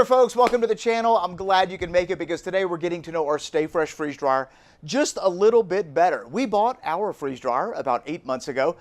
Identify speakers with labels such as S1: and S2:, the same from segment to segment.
S1: there, folks. Welcome to the channel. I'm glad you can make it because today we're getting to know our Stay Fresh freeze dryer just a little bit better. We bought our freeze dryer about 8 months ago,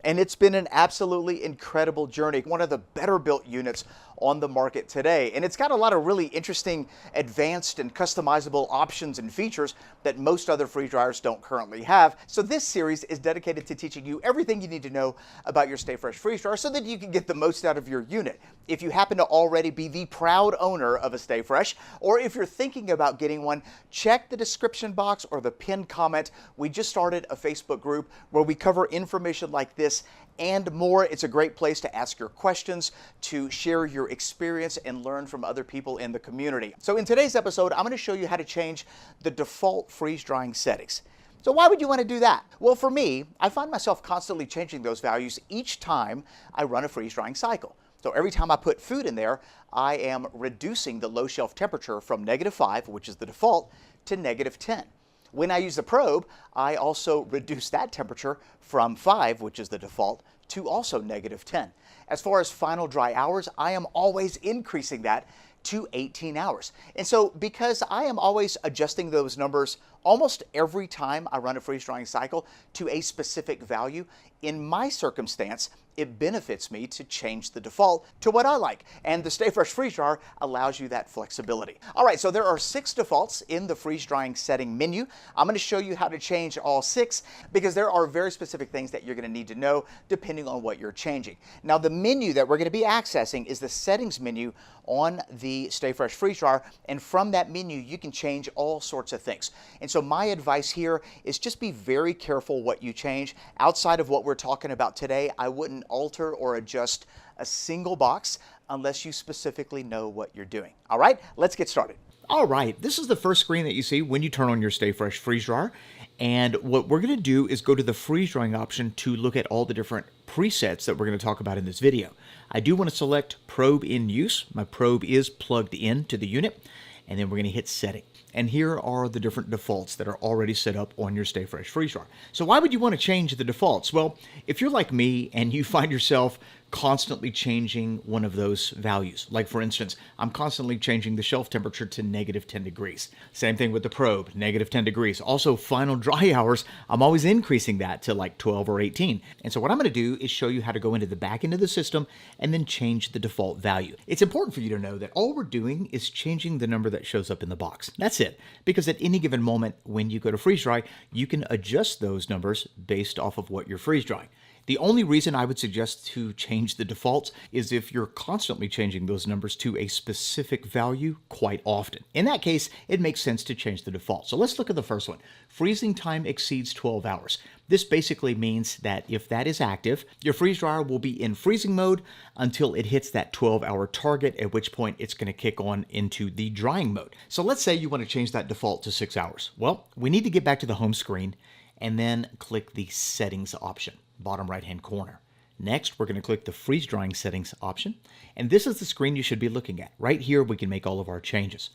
S1: and it's been an absolutely incredible journey. One of the better built units on the market today. And it's got a lot of really interesting, advanced and customizable options and features that most other freeze dryers don't currently have. So this series is dedicated to teaching you everything you need to know about your Stay Fresh freeze dryer so that you can get the most out of your unit. If you happen to already be the proud owner of a Stay Fresh, or if you're thinking about getting one, check the description box or the pinned comment. We just started a Facebook group where we cover information like this and more. It's a great place to ask your questions, to share your experience, and learn from other people in the community. So in today's episode, I'm going to show you how to change the default freeze drying settings. So why would you want to do that? Well, for me, I find myself constantly changing those values each time I run a freeze drying cycle. So every time I put food in there, I am reducing the low shelf temperature from -5, which is the default, to -10. When I use the probe, I also reduce that temperature from 5, which is the default, to also -10. As far as final dry hours, I am always increasing that to 18 hours. And so because I am always adjusting those numbers almost every time I run a freeze drying cycle to a specific value, in my circumstance, it benefits me to change the default to what I like. And the Stay Fresh freeze dryer allows you that flexibility. All right, so there are 6 defaults in the freeze drying setting menu. I'm going to show you how to change all 6 because there are very specific things that you're going to need to know depending on what you're changing. Now, the menu that we're going to be accessing is the settings menu on the Stay Fresh freeze dryer, and from that menu you can change all sorts of things. And so my advice here is just be very careful what you change. Outside of what we're talking about today, I wouldn't alter or adjust a single box unless you specifically know what you're doing. All right, let's get started. All right, this is the first screen that you see when you turn on your Stay Fresh freeze dryer. And what we're going to do is go to the freeze drying option to look at all the different presets that we're going to talk about in this video. I do want to select probe in use. My probe is plugged in to the unit, and then we're going to hit setting. And here are the different defaults that are already set up on your Stay Fresh freeze dryer. So why would you want to change the defaults? Well, if you're like me and you find yourself constantly changing one of those values, like for instance, I'm constantly changing the shelf temperature to -10 degrees. Same thing with the probe, -10 degrees. Also, final dry hours, I'm always increasing that to like 12 or 18. And so what I'm going to do is show you how to go into the back end of the system and then change the default value. It's important for you to know that all we're doing is changing the number that shows up in the box. That's it. Because at any given moment when you go to freeze dry, you can adjust those numbers based off of what you're freeze drying. The only reason I would suggest to change the defaults is if you're constantly changing those numbers to a specific value quite often. In that case, it makes sense to change the default. So let's look at the first one. Freezing time exceeds 12 hours. This basically means that if that is active, your freeze dryer will be in freezing mode until it hits that 12-hour target, at which point it's going to kick on into the drying mode. So let's say you want to change that default to 6 hours. Well, we need to get back to the home screen and then click the settings option, bottom right-hand corner. Next, we're going to click the freeze drying settings option, and this is the screen you should be looking at. Right here, we can make all of our changes.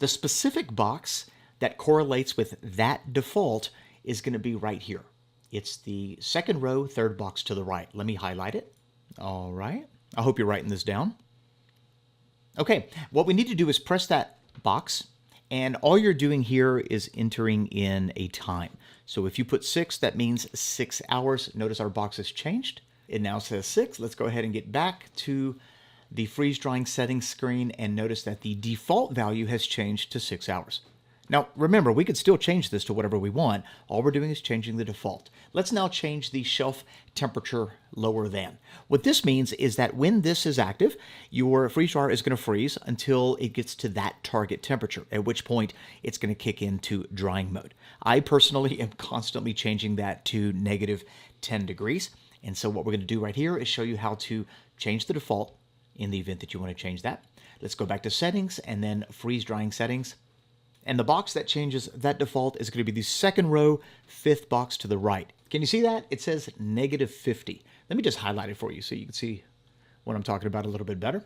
S1: The specific box that correlates with that default is going to be right here. It's the second row, third box to the right. Let me highlight it. All right. I hope you're writing this down. Okay, what we need to do is press that box, and all you're doing here is entering in a time. So if you put 6, that means 6 hours. Notice our box has changed. It now says 6. Let's go ahead and get back to the freeze drying settings screen and notice that the default value has changed to 6 hours. Now, remember, we could still change this to whatever we want. All we're doing is changing the default. Let's now change the shelf temperature lower than. What this means is that when this is active, your freeze dryer is going to freeze until it gets to that target temperature, at which point it's going to kick into drying mode. I personally am constantly changing that to -10 degrees. And so what we're going to do right here is show you how to change the default in the event that you want to change that. Let's go back to settings and then freeze drying settings. And the box that changes that default is going to be the second row, 5th box to the right. Can you see that? It says -50. Let me just highlight it for you so you can see what I'm talking about a little bit better.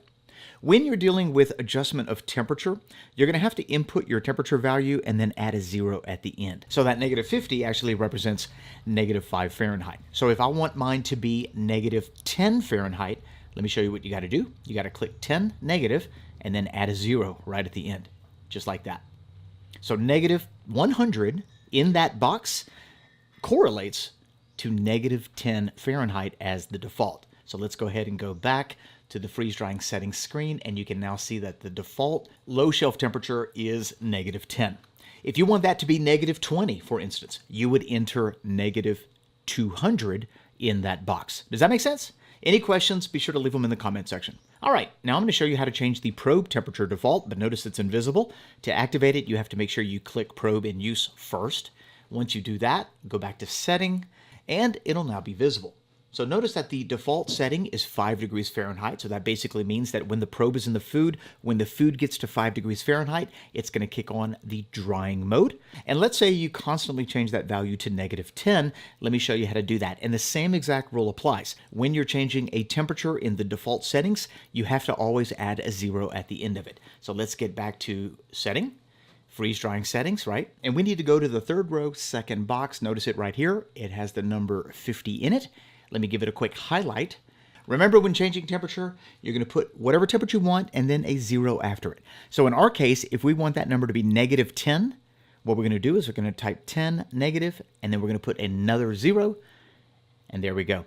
S1: When you're dealing with adjustment of temperature, you're going to have to input your temperature value and then add a 0 at the end. So that -50 actually represents -5 Fahrenheit. So if I want mine to be -10 Fahrenheit, let me show you what you got to do. You got to click 10 negative
S2: and then add a 0 right at the end, just like that. So negative 100 in that box correlates to negative 10 Fahrenheit as the default. So let's go ahead and go back to the freeze drying settings screen, and you can now see that the default low shelf temperature is negative 10. If you want that to be negative 20, for instance, you would enter negative 200 in that box. Does that make sense? Any questions, be sure to leave them in the comment section. All right, now I'm going to show you how to change the probe temperature default, but notice it's invisible. To activate it, you have to make sure you click probe in use first. Once you do that, go back to setting, and it'll now be visible. So notice that the default setting is 5 degrees Fahrenheit. So that basically means that when the probe is in the food, when the food gets to 5 degrees Fahrenheit, it's going to kick on the drying mode. And let's say you constantly change that value to negative 10. Let me show you how to do that. And the same exact rule applies. When you're changing a temperature in the default settings, you have to always add a 0 at the end of it. So let's get back to setting. Freeze drying settings, right? And we need to go to the third row, second box. Notice it right here. It has the number 50 in it. Let me give it a quick highlight. Remember, when changing temperature, you're going to put whatever temperature you want and then a 0 after it. So in our case, if we want that number to be negative 10, what we're going to do is we're going to type 10 negative, and then we're going to put another 0, and there we go.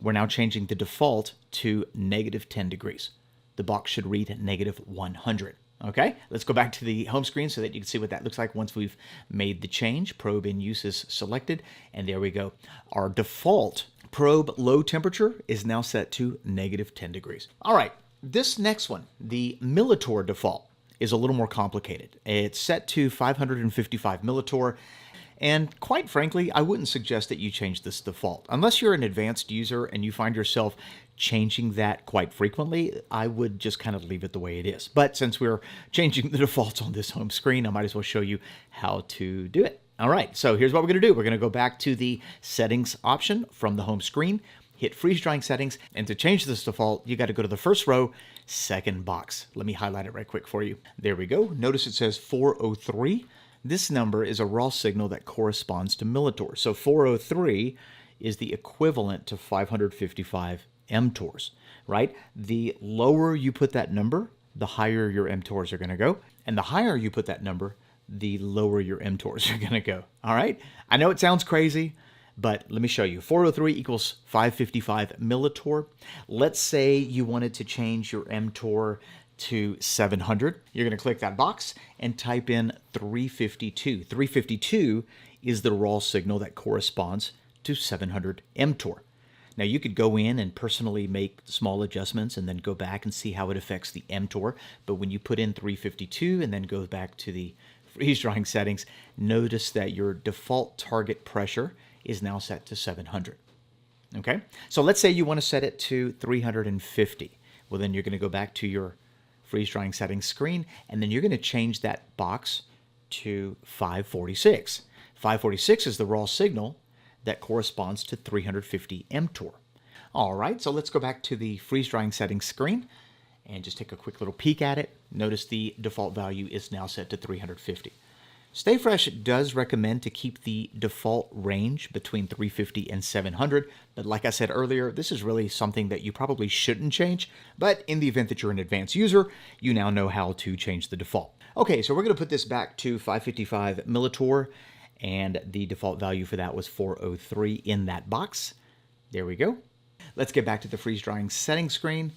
S2: We're now changing the default to negative 10 degrees. The box should read negative 100. Okay, let's go back to the home screen so that you can see what that looks like once we've made the change. Probe in use is selected, and there we go. Our default probe low temperature is now set to negative 10 degrees. All right, this next one, the millitorr default, is a little more complicated. It's set to 555 millitorr, and quite frankly, I wouldn't suggest that you change this default. Unless you're an advanced user and you find yourself changing that quite frequently, I would just kind of leave it the way it is. But since we're changing the defaults on this home screen, I might as well show you how to do it. All right, so here's what we're going to do. We're going to go back to the settings option from the home screen, hit freeze drying settings, and to change this default, you got to go to the first row, second box. Let me highlight it right quick for you. There we go. Notice it says 403. This number is a raw signal that corresponds to millitorr. So 403 is the equivalent to 555 mTORs, right? The lower you put that number, the higher your mTORs are going to go. And the higher you put that number, the lower your mTORs are going to go. All right? I know it sounds crazy, but let me show you. 403 equals 555 millitorr. Let's say you wanted to change your mTOR to 700. You're going to click that box and type in 352. 352 is the raw signal that corresponds to 700 mTOR. Now you could go in and personally make small adjustments and then go back and see how it affects the mTOR. But when you put in 352 and then go back to the freeze drying settings, notice that your default target pressure is now set to 700. Okay, so let's say you want to set it to 350. Well, then you're going to go back to your freeze drying settings screen, and then you're going to change that box to 546. 546 is the raw signal that corresponds to 350 mTOR. All right, so let's go back to the freeze drying settings screen and just take a quick little peek at it. Notice the default value is now set to 350. StayFresh does recommend to keep the default range between 350 and 700, but like I said earlier, this is really something that you probably shouldn't change, but in the event that you're an advanced user, you now know how to change the default. Okay, so we're going to put this back to 555 millitorr, and the default value for that was 403 in that box. There we go. Let's get back to the freeze drying settings screen,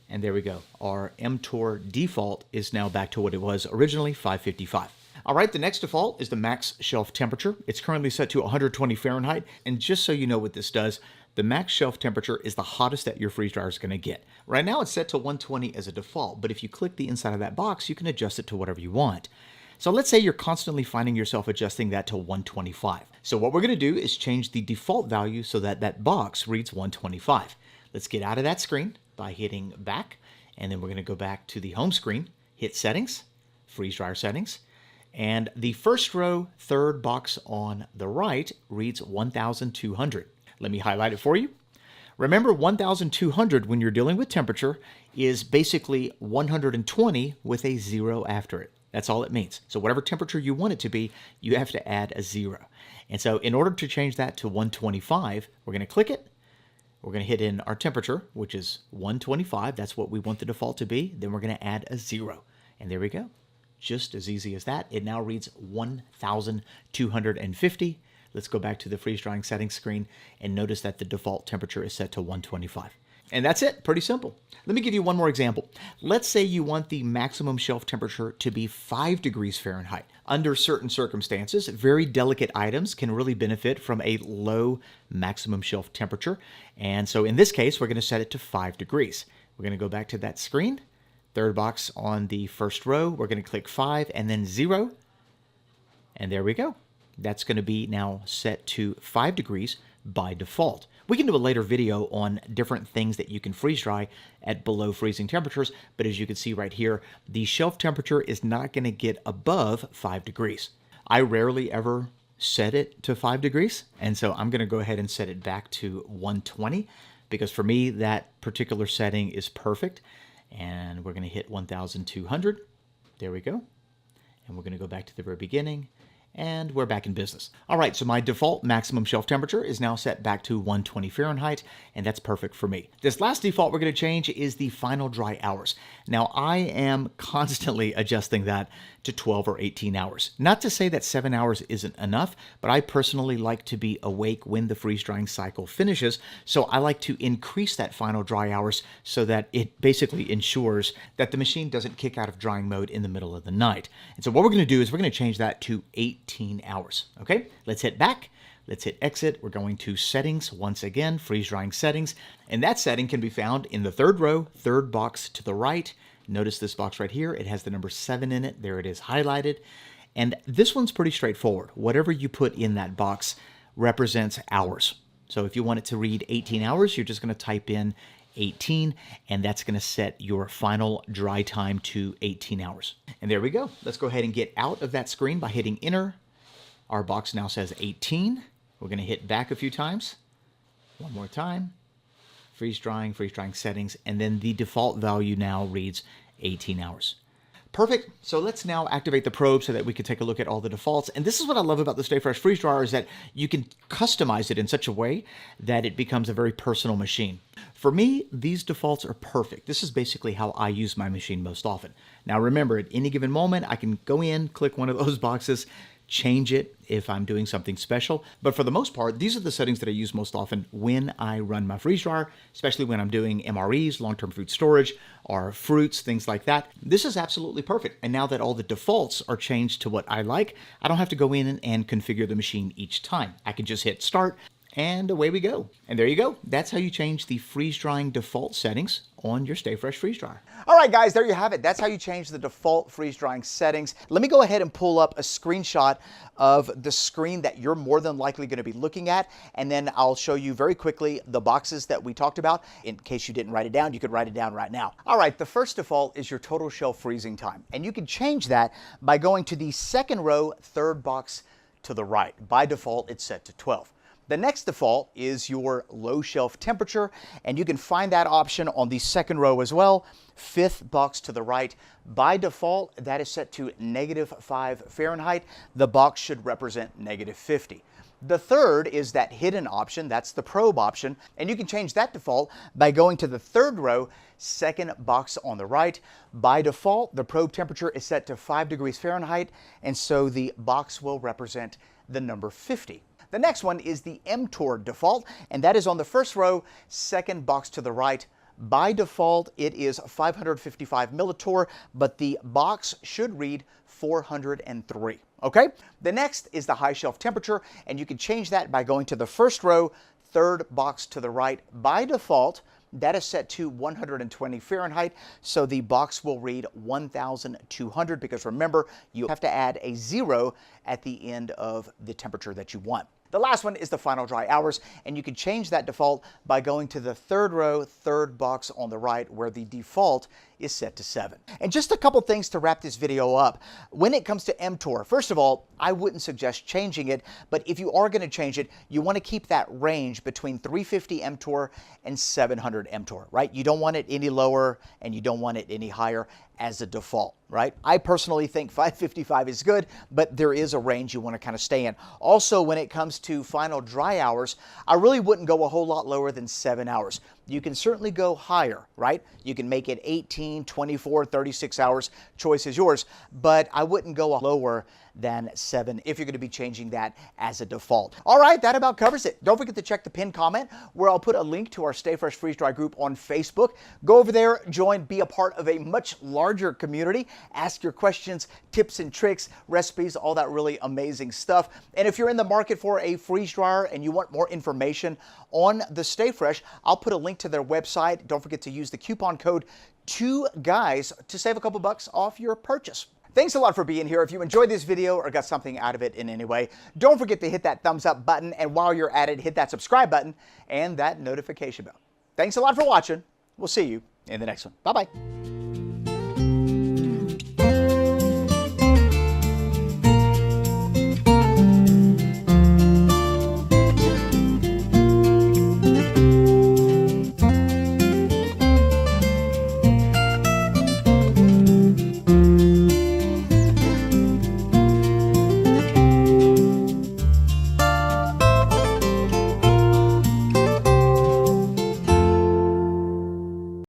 S2: and there we go. Our mTOR default is now back to what it was originally, 555. All right, the next default is the max shelf temperature. It's currently set to 120 Fahrenheit, and just so you know what this does, the max shelf temperature is the hottest that your freeze dryer is going to get. Right now it's set to 120 as a default, but if you click the inside of that box, you can adjust it to whatever you want. So let's say you're constantly finding yourself adjusting that to 125. So what we're going to do is change the default value so that that box reads 125. Let's get out of that screen by hitting back, and then we're going to go back to the home screen, hit settings, freeze dryer settings, and the first row, third box on the right reads 1200. Let me highlight it for you. Remember, 1200 when you're dealing with temperature is basically 120 with a 0 after it. That's all it means. So whatever temperature you want it to be, you have to add a 0. And so in order to change that to 125, we're going to click it, We're going to hit in our temperature, which is 125. That's what we want the default to be. Then we're going to add a 0. And there we go. Just as easy as that. It now reads 1,250. Let's go back to the freeze drying settings screen and notice that the default temperature is set to 125. And that's it. Pretty simple. Let me give you one more example. Let's say you want the maximum shelf temperature to be 5 degrees Fahrenheit. Under certain circumstances, very delicate items can really benefit from a low maximum shelf temperature. And so in this case, we're going to set it to 5 degrees. We're going to go back to that screen. Third box on the first row, we're going to click 5 and then 0. And there we go. That's going to be now set to 5 degrees by default. We can do a later video on different things that you can freeze dry at below freezing temperatures, but as you can see right here, the shelf temperature is not going to get above 5 degrees. I rarely ever set it to 5 degrees, and so I'm going to go ahead and set it back to 120, because for me, that particular setting is perfect. And we're going to hit 1,200. There we go. And we're going to go back to the very beginning. And we're back in business. All right, so my default maximum shelf temperature is now set back to 120 Fahrenheit, and that's perfect for me. This last default we're going to change is the final dry hours. Now, I am constantly adjusting that to 12 or 18 hours. Not to say that 7 hours isn't enough, but I personally like to be awake when the freeze drying cycle finishes, so I like to increase that final dry hours so that it basically ensures that the machine doesn't kick out of drying mode in the middle of the night. And so what we're going to do is we're going to change that to 18 hours. Okay, let's hit back. Let's hit exit. We're going to settings once again, freeze drying settings. And that setting can be found in the third row, third box to the right. Notice this box right here. It has the number 7 in it. There it is highlighted. And this one's pretty straightforward. Whatever you put in that box represents hours. So if you want it to read 18 hours, you're just going to type in 18, and that's going to set your final dry time to 18 hours. And there we go. Let's go ahead and get out of that screen by hitting enter. Our box now says 18. We're going to hit back a few times. One more time. Freeze drying settings, and then the default value now reads 18 hours. Perfect. So let's now activate the probe so that we can take a look at all the defaults. And this is what I love about the Stay Fresh freeze dryer, is that you can customize it in such a way that it becomes a very personal machine. For me, these defaults are perfect. This is basically how I use my machine most often. Now remember, at any given moment, I can go in, click one of those boxes, change it if I'm doing something special. But for the most part, these are the settings that I use most often when I run my freeze dryer, especially when I'm doing MREs, long-term food storage, or fruits, things like that. This is absolutely perfect. And now that all the defaults are changed to what I like, I don't have to go in and configure the machine each time. I can just hit start, and away we go. And there you go. That's how you change the freeze drying default settings on your Stay Fresh freeze dryer.
S1: All right, guys, there you have it. That's how you change the default freeze drying settings. Let me go ahead and pull up a screenshot of the screen that you're more than likely going to be looking at, and then I'll show you very quickly the boxes that we talked about. In case you didn't write it down, you could write it down right now. All right, the first default is your total shelf freezing time, and you can change that by going to the second row, third box to the right. By default, it's set to 12. The next default is your low shelf temperature, and you can find that option on the second row as well, fifth box to the right. By default, that is set to -5 Fahrenheit. The box should represent -50. The third is that hidden option, that's the probe option, and you can change that default by going to the third row, second box on the right. By default, the probe temperature is set to 5 degrees Fahrenheit, and so the box will represent the number 50. The next one is the mTOR default, and that is on the first row, second box to the right. By default, it is 555 millitorr, but the box should read 403. Okay? The next is the high shelf temperature, and you can change that by going to the first row, third box to the right. By default, that is set to 120 Fahrenheit, so the box will read 1,200, because remember, you have to add a 0 at the end of the temperature that you want. The last one is the final dry hours, and you can change that default by going to the third row, third box on the right, where the default is set to 7. And just a couple things to wrap this video up. When it comes to mTOR, first of all, I wouldn't suggest changing it, but if you are going to change it, you want to keep that range between 350 mTOR and 700 mTOR, right? You don't want it any lower and you don't want it any higher as a default, right? I personally think 555 is good, but there is a range you want to kind of stay in. Also, when it comes to final dry hours, I really wouldn't go a whole lot lower than 7 hours. You can certainly go higher, right? You can make it 18, 24, 36 hours. Choice is yours, but I wouldn't go lower than 7 if you're going to be changing that as a default. All right, that about covers it. Don't forget to check the pinned comment where I'll put a link to our Stay Fresh Freeze Dry group on Facebook. Go over there, join, be a part of a much larger community. Ask your questions, tips and tricks, recipes, all that really amazing stuff. And if you're in the market for a freeze dryer and you want more information on the Stay Fresh, I'll put a link to their website. Don't forget to use the coupon code 2GUYS to save a couple bucks off your purchase. Thanks a lot for being here. If you enjoyed this video or got something out of it in any way, don't forget to hit that thumbs up button. And while you're at it, hit that subscribe button and that notification bell. Thanks a lot for watching. We'll see you in the next one. Bye-bye.